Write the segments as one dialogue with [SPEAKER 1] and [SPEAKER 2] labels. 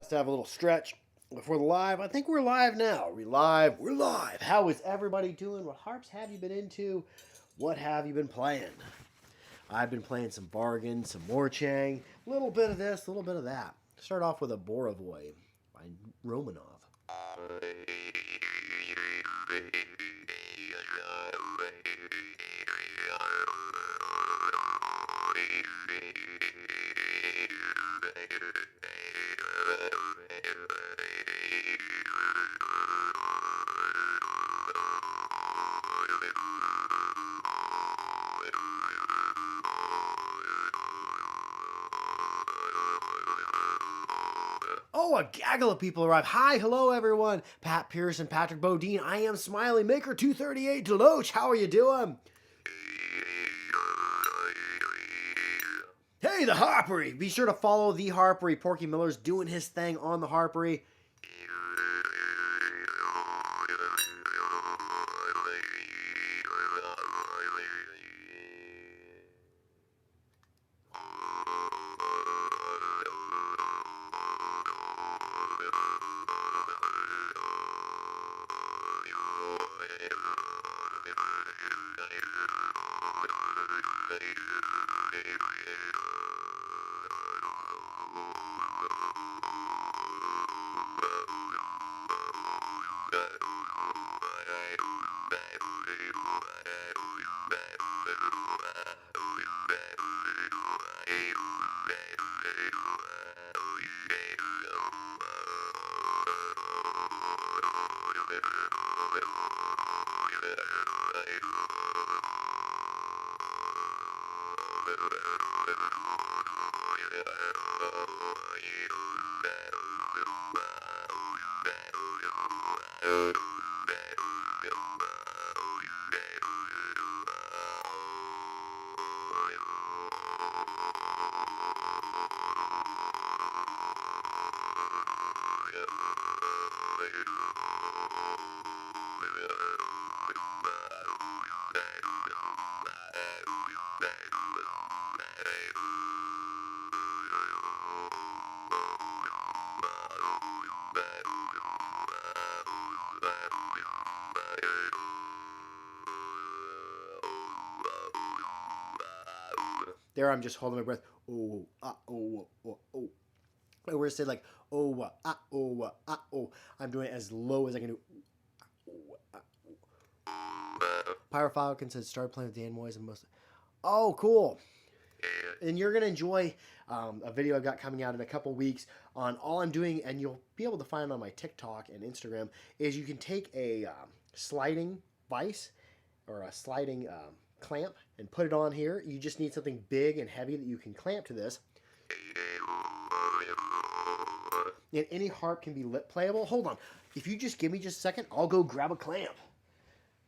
[SPEAKER 1] To have a little stretch before the live. I think we're live now. We're live. We're live. How is everybody doing? What harps have you been into? What have you been playing? I've been playing some Bargain, some Morchang, a little bit of this, a little bit of that. Start off with a Borovoy by Romanov. Oh, a gaggle of people arrive. Hi, hello, everyone. Pat Pearson, Patrick Bodine. I am Smiley Maker 238 Deloach. How are you doing? Hey, the Harpery. Be sure to follow the Harpery. Porky Miller's doing his thing on the Harpery. There, I'm just holding my breath. Oh, oh, oh, oh. I where it said like, oh, oh, oh. I'm doing it as low as I can do. Pyrophile says, start playing with Dan Moyes and most. Oh, cool. And you're going to enjoy a video I've got coming out in a couple weeks on all I'm doing, and you'll be able to find on my TikTok and Instagram, is you can take a sliding vise or a sliding clamp and put it on here. You just need something big and heavy that you can clamp to this. And any harp can be lip playable. Hold on. If you just give me just a second, I'll go grab a clamp.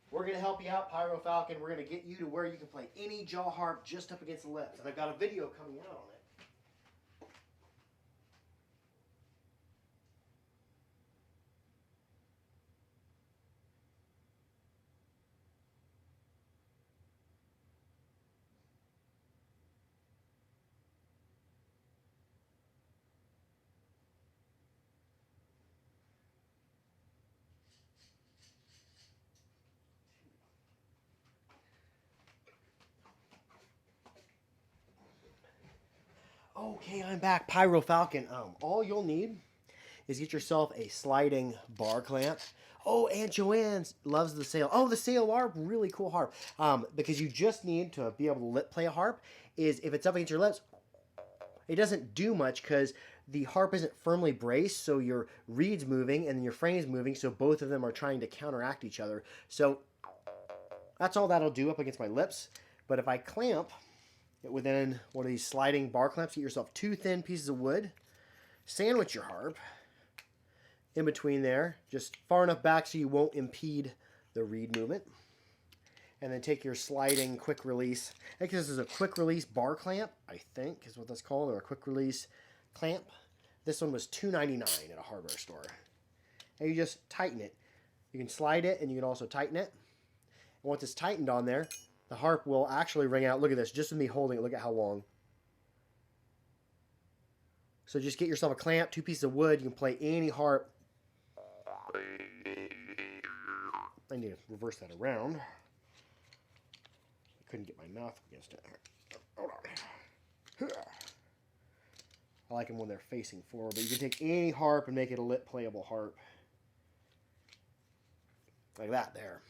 [SPEAKER 1] We're going to help you out, Pyro Falcon. We're going to get you to where you can play any jaw harp just up against the lips. And I've got a video coming out on it. Okay, I'm back. Pyro Falcon. All you'll need is get yourself a sliding bar clamp. Oh, Aunt Joanne loves the sail. Oh, the sail harp, really cool harp. Because you just need to be able to lip play a harp. Is if it's up against your lips, it doesn't do much because the harp isn't firmly braced, so your reed's moving and then your frame's moving, so both of them are trying to counteract each other. So that's all that'll do up against my lips. But if I clamp within one of these sliding bar clamps, get yourself 2 thin pieces of wood, sandwich your harp in between there, just far enough back so you won't impede the reed movement. And then take your sliding quick release. I think this is a quick release bar clamp, I think is what that's called, or a quick release clamp. This one was $2.99 at a hardware store. And you just tighten it. You can slide it and you can also tighten it. And once it's tightened on there, the harp will actually ring out. Look at this, just with me holding it, look at how long. So just get yourself a clamp, 2 pieces of wood. You can play any harp. I need to reverse that around. I couldn't get my mouth against it. Hold on. I like them when they're facing forward, but you can take any harp and make it a lit playable harp. Like that there.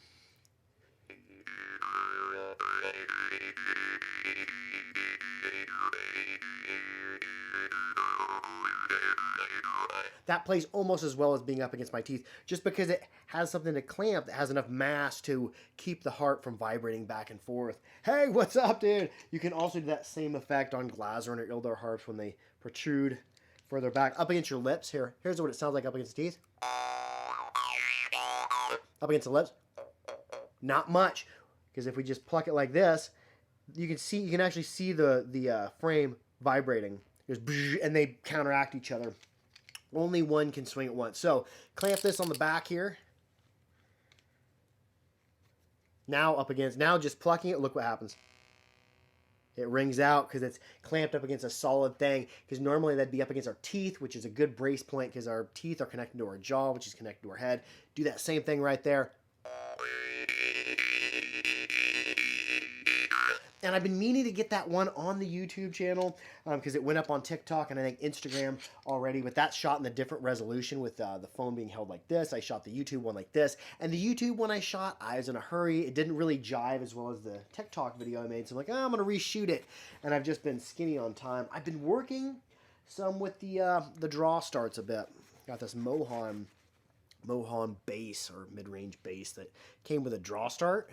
[SPEAKER 1] That plays almost as well as being up against my teeth, just because it has something to clamp that has enough mass to keep the harp from vibrating back and forth. Hey, what's up, dude? You can also do that same effect on Glazern or Ildar harps when they protrude further back up against your lips. Here's what it sounds like up against the teeth. Up against the lips. Not much, because if we just pluck it like this, you can actually see the frame vibrating. And they counteract each other. Only one can swing at once. So clamp this on the back here. Now just plucking it, look what happens. It rings out because it's clamped up against a solid thing. Because normally that'd be up against our teeth, which is a good brace point because our teeth are connected to our jaw, which is connected to our head. Do that same thing right there. And I've been meaning to get that one on the YouTube channel because it went up on TikTok and I think Instagram already. But that's shot in a different resolution with the phone being held like this. I shot the YouTube one like this. And the YouTube one I shot, I was in a hurry. It didn't really jive as well as the TikTok video I made. So I'm like, I'm going to reshoot it. And I've just been skinny on time. I've been working some with the draw starts a bit. Got this Mohan bass or mid-range bass that came with a draw start.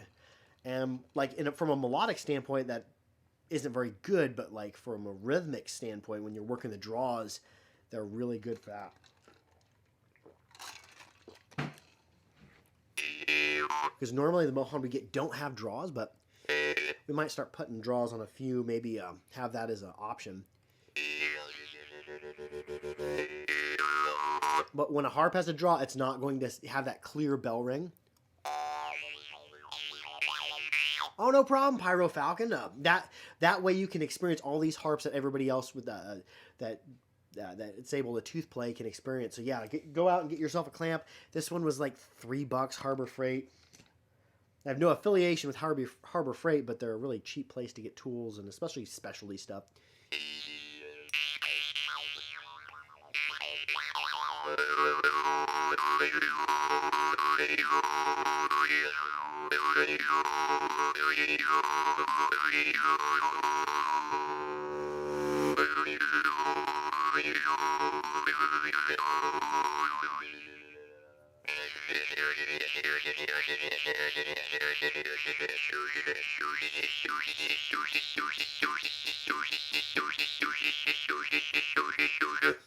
[SPEAKER 1] And like from a melodic standpoint, that isn't very good, but like from a rhythmic standpoint, when you're working the draws, they're really good for that. Because normally the Mohan we get don't have draws, but we might start putting draws on a few, maybe have that as an option. But when a harp has a draw, it's not going to have that clear bell ring. Oh, no problem, Pyro Falcon. That way you can experience all these harps that everybody else with that it's able to tooth play can experience. So yeah, go out and get yourself a clamp. This one was like $3, Harbor Freight. I have no affiliation with Harbor Freight, but they're a really cheap place to get tools and especially specialty stuff.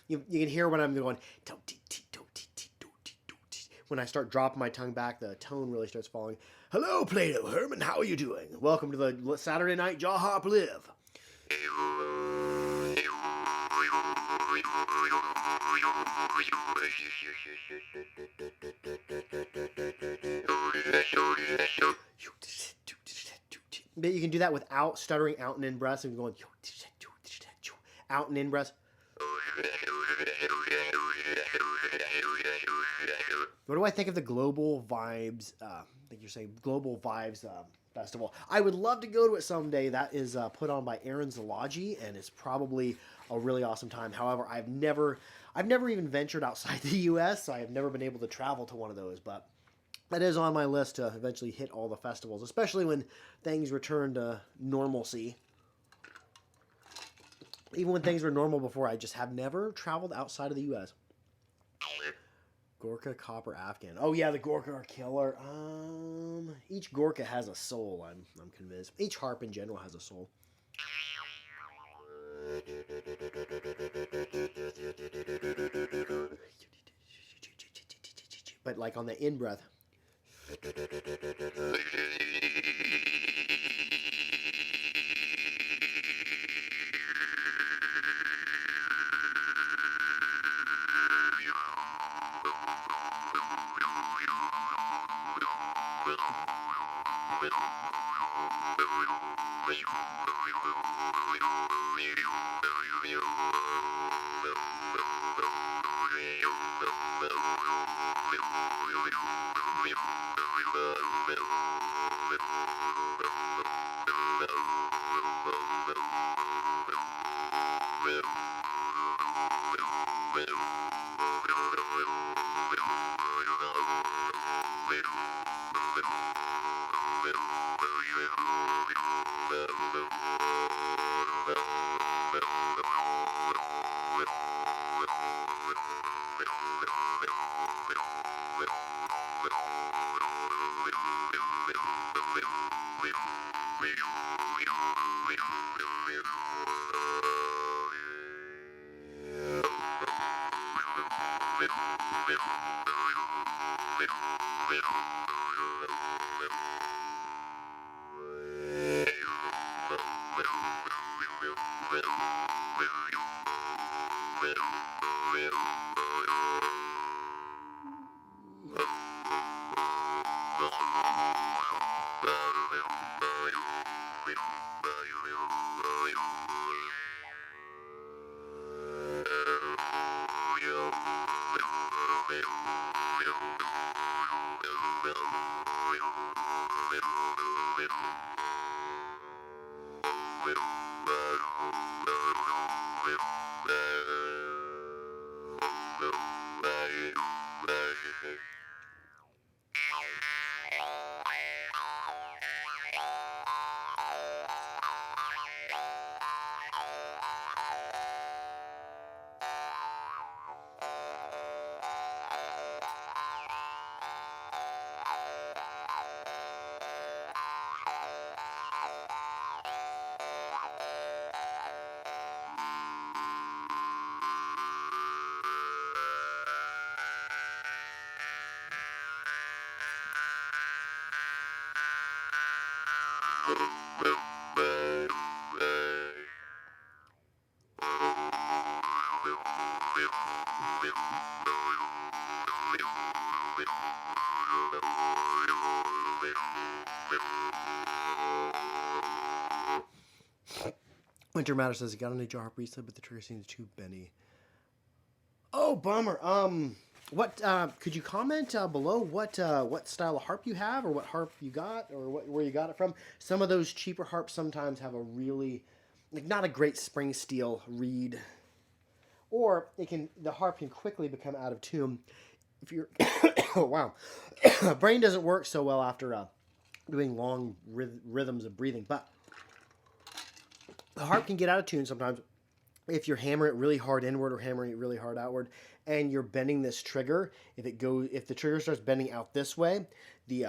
[SPEAKER 1] You can hear when I'm going. When I start dropping my tongue back, the tone really starts falling. Hello, Plato Herman. How are you doing? Welcome to the Saturday Night Jaw Harp Live. But you can do that without stuttering out and in breaths and going out and in breaths. What do I think of the Global Vibes? I think you're saying Global Vibes Festival. I would love to go to it someday. That is put on by Aaron Zalogi, and it's probably a really awesome time. However, I've never even ventured outside the U.S., so I have never been able to travel to one of those. But that is on my list to eventually hit all the festivals, especially when things return to normalcy. Even when things were normal before, I just have never traveled outside of the U.S. Gorka Copper Afghan. Oh yeah, the Gorka are killer. Each Gorka has a soul. I'm convinced. Each harp in general has a soul. But like on the in breath. Winter Matter says, got a new jar harp reset, but the trigger seems too bendy. Oh, bummer. What could you comment below what style of harp you have, or what harp you got, or where you got it from? Some of those cheaper harps sometimes have a really, like, not a great spring steel reed, or the harp can quickly become out of tune if you're oh wow, brain doesn't work so well after doing long rhythms of breathing, but the harp can get out of tune sometimes if you're hammering it really hard inward or hammering it really hard outward, and you're bending this trigger. If the trigger starts bending out this way, the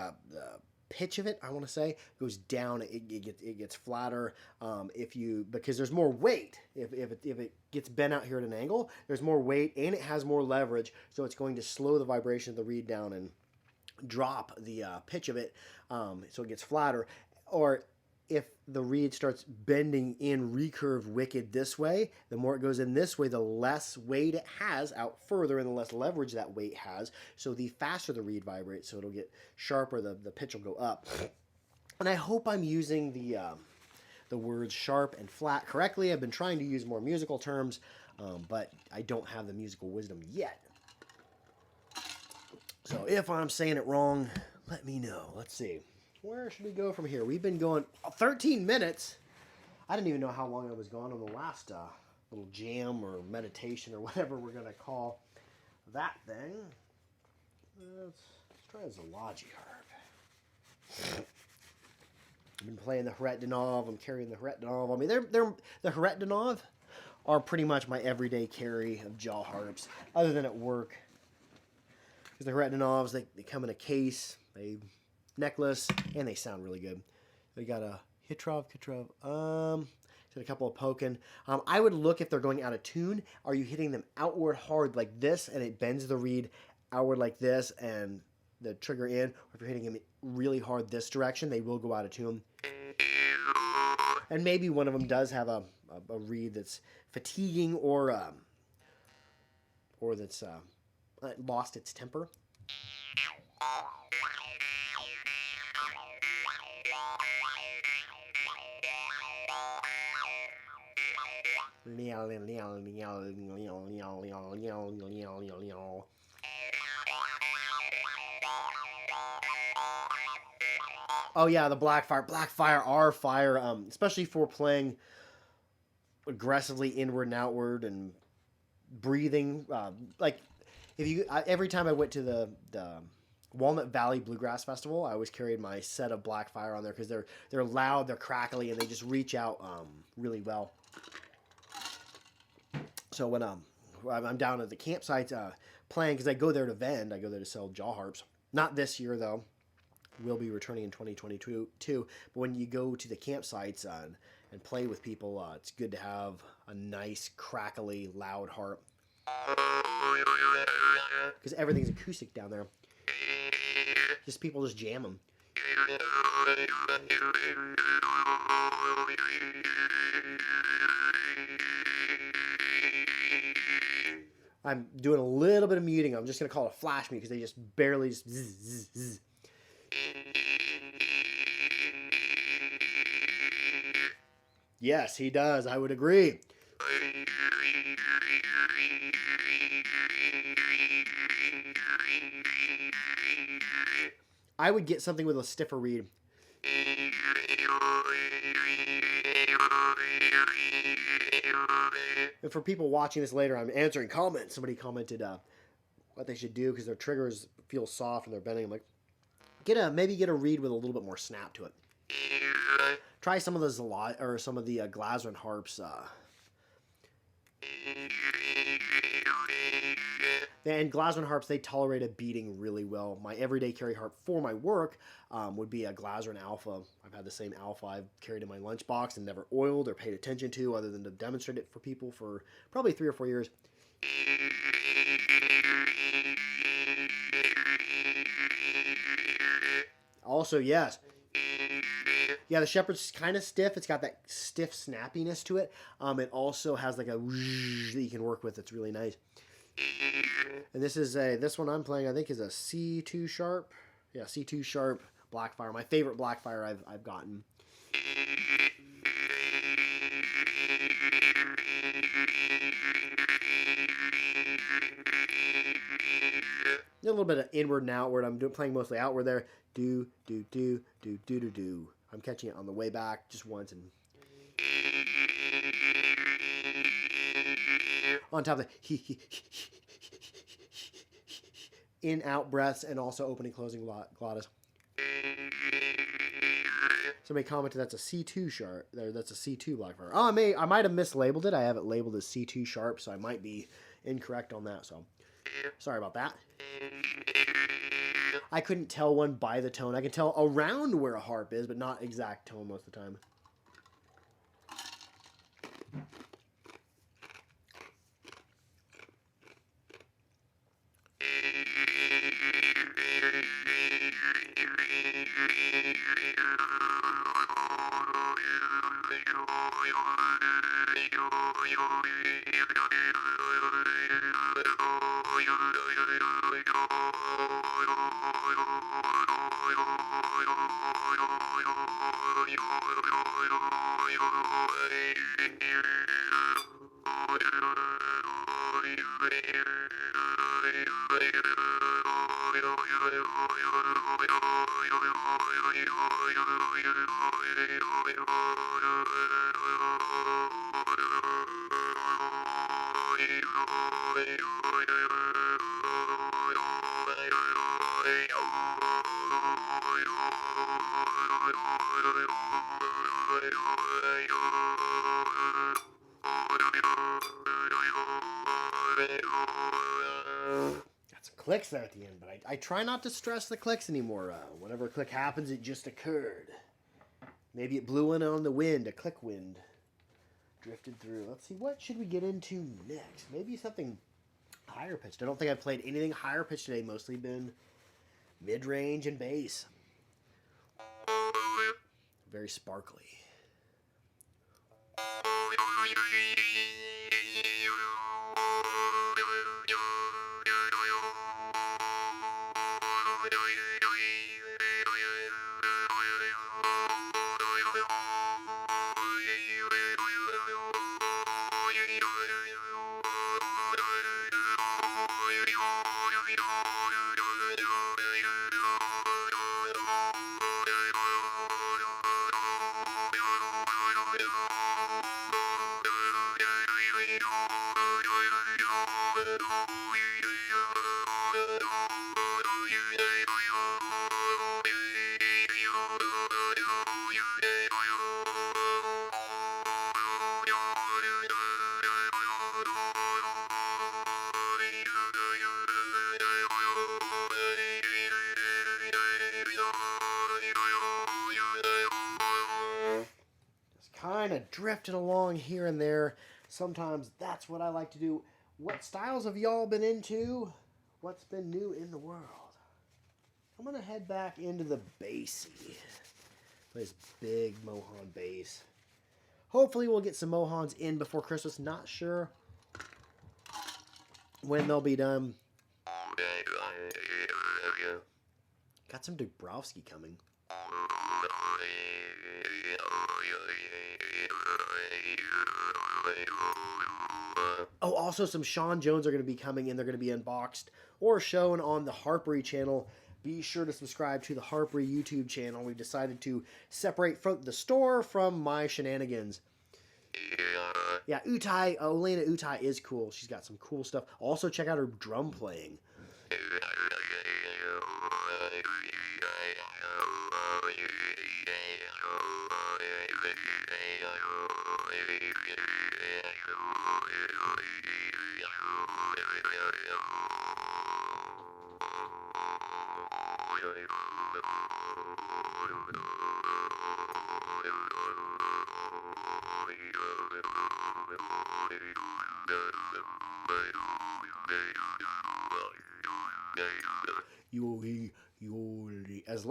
[SPEAKER 1] pitch of it, I want to say, goes down. It gets flatter. Because there's more weight. If it gets bent out here at an angle, there's more weight and it has more leverage, so it's going to slow the vibration of the reed down and drop the pitch of it, so it gets flatter. Or if the reed starts bending in recurve wicked this way, the more it goes in this way, the less weight it has out further and the less leverage that weight has. So the faster the reed vibrates, so it'll get sharper, the pitch will go up. And I hope I'm using the words sharp and flat correctly. I've been trying to use more musical terms, but I don't have the musical wisdom yet. So if I'm saying it wrong, let me know. Let's see. Where should we go from here? We've been going 13 minutes. I didn't even know how long I was gone on the last little jam or meditation or whatever we're going to call that thing. Let's try a Zology harp. I've been playing the Hretdanov. I'm carrying the Hretdanov on me. The Hretdanov are pretty much my everyday carry of jaw harps, other than at work. Because the Hretdanovs, they come in a case, necklace, and they sound really good. We got a Kitrov, a couple of poking. I would look if they're going out of tune. Are you hitting them outward hard like this, and it bends the reed outward like this, and the trigger in? Or if you're hitting them really hard this direction, they will go out of tune. And maybe one of them does have a reed that's fatiguing or that's lost its temper. Oh yeah, the Black fire are fire, especially for playing aggressively inward and outward and breathing. Like if you, every time I went to the Walnut Valley Bluegrass Festival, I always carried my set of Black Fire on there because they're loud, they're crackly, and they just reach out really well. So when I'm down at the campsites playing, because I go there to vend, I go there to sell jaw harps. Not this year though. We'll be returning in 2022 too. But when you go to the campsites and play with people, it's good to have a nice, crackly, loud harp. Because everything's acoustic down there. Just people just jam them. I'm doing a little bit of muting. I'm just going to call it a flash mute because they just barely zzz, zzz, zzz. Yes, he does. I would agree. I would get something with a stiffer reed. And for people watching this later, I'm answering comments. Somebody commented what they should do because their triggers feel soft and they're bending. I'm like, maybe get a reed with a little bit more snap to it. Try some of those some of the Glasrin harps. And Glasrin harps, they tolerate a beating really well. My everyday carry harp for my work would be a Glasrin Alpha. I've had the same Alpha I've carried in my lunchbox and never oiled or paid attention to other than to demonstrate it for people for probably 3 or 4 years. Also, yes. Yeah, the Shepherd's kind of stiff. It's got that stiff snappiness to it. It also has like a whoosh that you can work with. It's really nice. And this one I'm playing, I think, is a C2 sharp. Yeah, C2 sharp Blackfire. My favorite Blackfire I've gotten. A little bit of inward and outward. I'm playing mostly outward there. Do, do, do, do, do, do, do. I'm catching it on the way back just once and on top of the in out breaths and also opening closing glottis. Somebody commented that's a C2 sharp. That's a C2 Blackfire. Oh, I might have mislabeled it. I have it labeled as C2 sharp, so I might be incorrect on that. So sorry about that. I couldn't tell one by the tone. I can tell around where a harp is, but not exact tone most of the time. Got some clicks there at the end, but I try not to stress the clicks anymore. Whenever a click happens, it just occurred. Maybe it blew in on the wind, a click wind drifted through. Let's see, what should we get into next? Maybe something higher pitched. I don't think I've played anything higher pitched today. Mostly been mid-range and bass. Very sparkly. Kind of drifting along here and there. Sometimes that's what I like to do. What styles have y'all been into? What's been new in the world? I'm going to head back into the bassy. This big Mohan bass. Hopefully we'll get some Mohans in before Christmas. Not sure when they'll be done. Got some Dabrowski coming. Oh, also some Sean Jones are going to be coming and they're going to be unboxed or shown on the Harpery channel. Be sure to subscribe to the Harpery YouTube channel. We've decided to separate from the store from my shenanigans. Yeah, Utai, Elena Utai is cool. She's got some cool stuff. Also, check out her drum playing.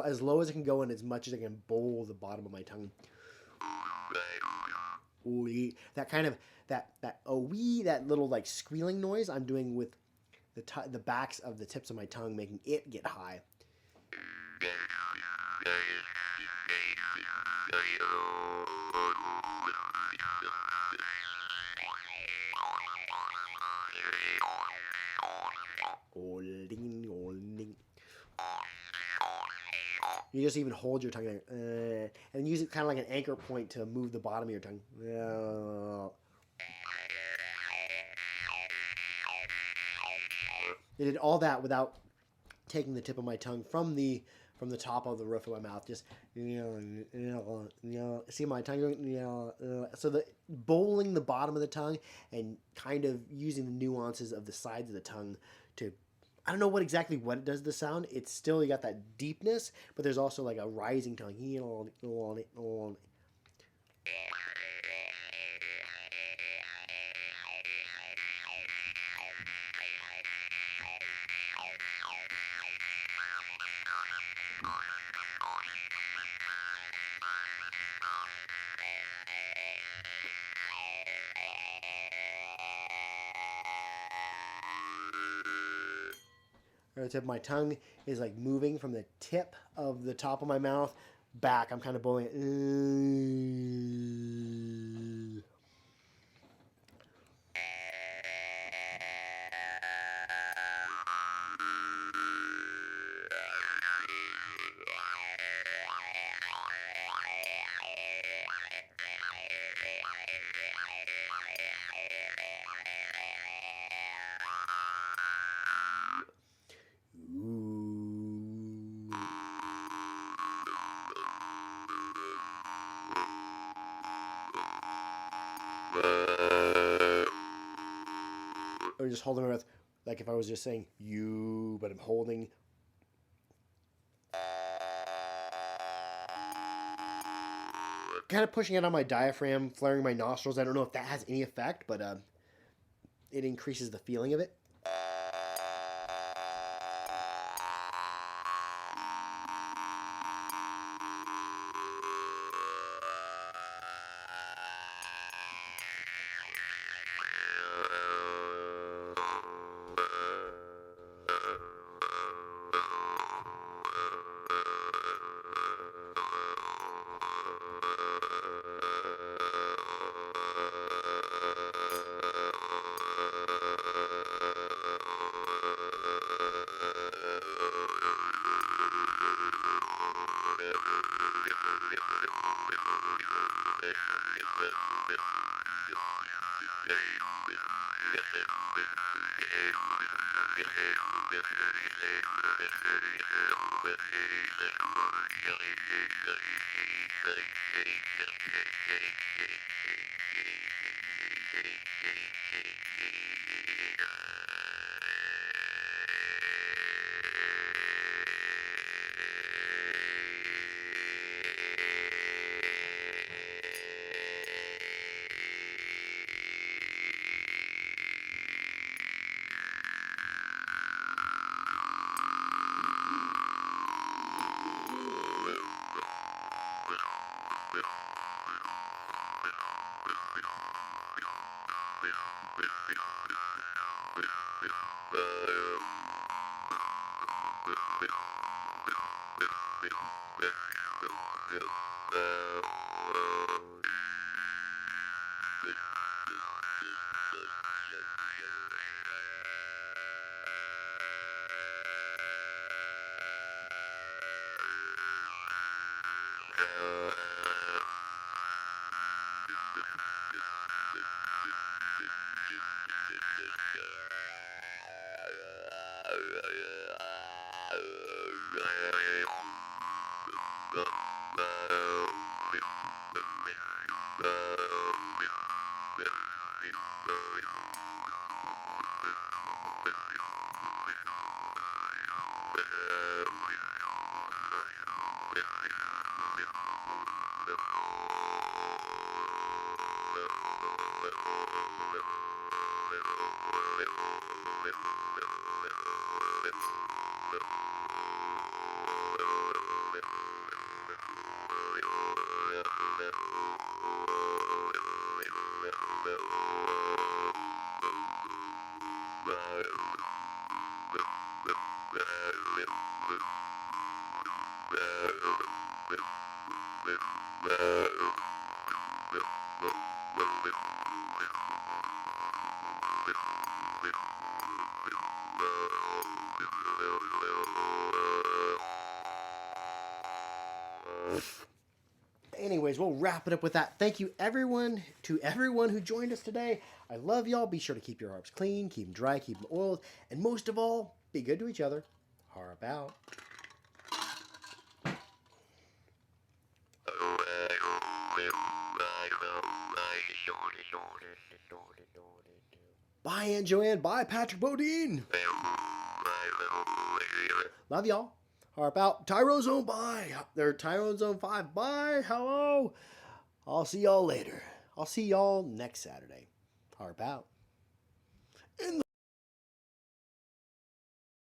[SPEAKER 1] As low as it can go and as much as I can bowl the bottom of my tongue. That kind of that little like squealing noise I'm doing with the backs of the tips of my tongue, making it get high. You just even hold your tongue there, and use it kind of like an anchor point to move the bottom of your tongue. I did all that without taking the tip of my tongue from the top of the roof of my mouth. Just see my tongue going. So the bowling the bottom of the tongue and kind of using the nuances of the sides of the tongue to. I don't know what it does to the sound. It's still, you got that deepness, but there's also like a rising tongue. The tip of my tongue is like moving from the tip of the top of my mouth back. I'm kind of bowling it. Or just holding my breath, like if I was just saying you, but I'm holding. Kind of pushing it on my diaphragm, flaring my nostrils. I don't know if that has any effect, but it increases the feeling of it. Anyways, we'll wrap it up with that. Thank you, everyone, to everyone who joined us today. I love y'all. Be sure to keep your harps clean, keep them dry, keep them oiled, and most of all, be good to each other. Harp out. Bye, Aunt Joanne. Bye, Patrick Bodine. Love y'all. Harp out. Tyrone Zone, bye. They're Tyrone Zone 5, bye. Hello. I'll see y'all later. I'll see y'all next Saturday. Harp out.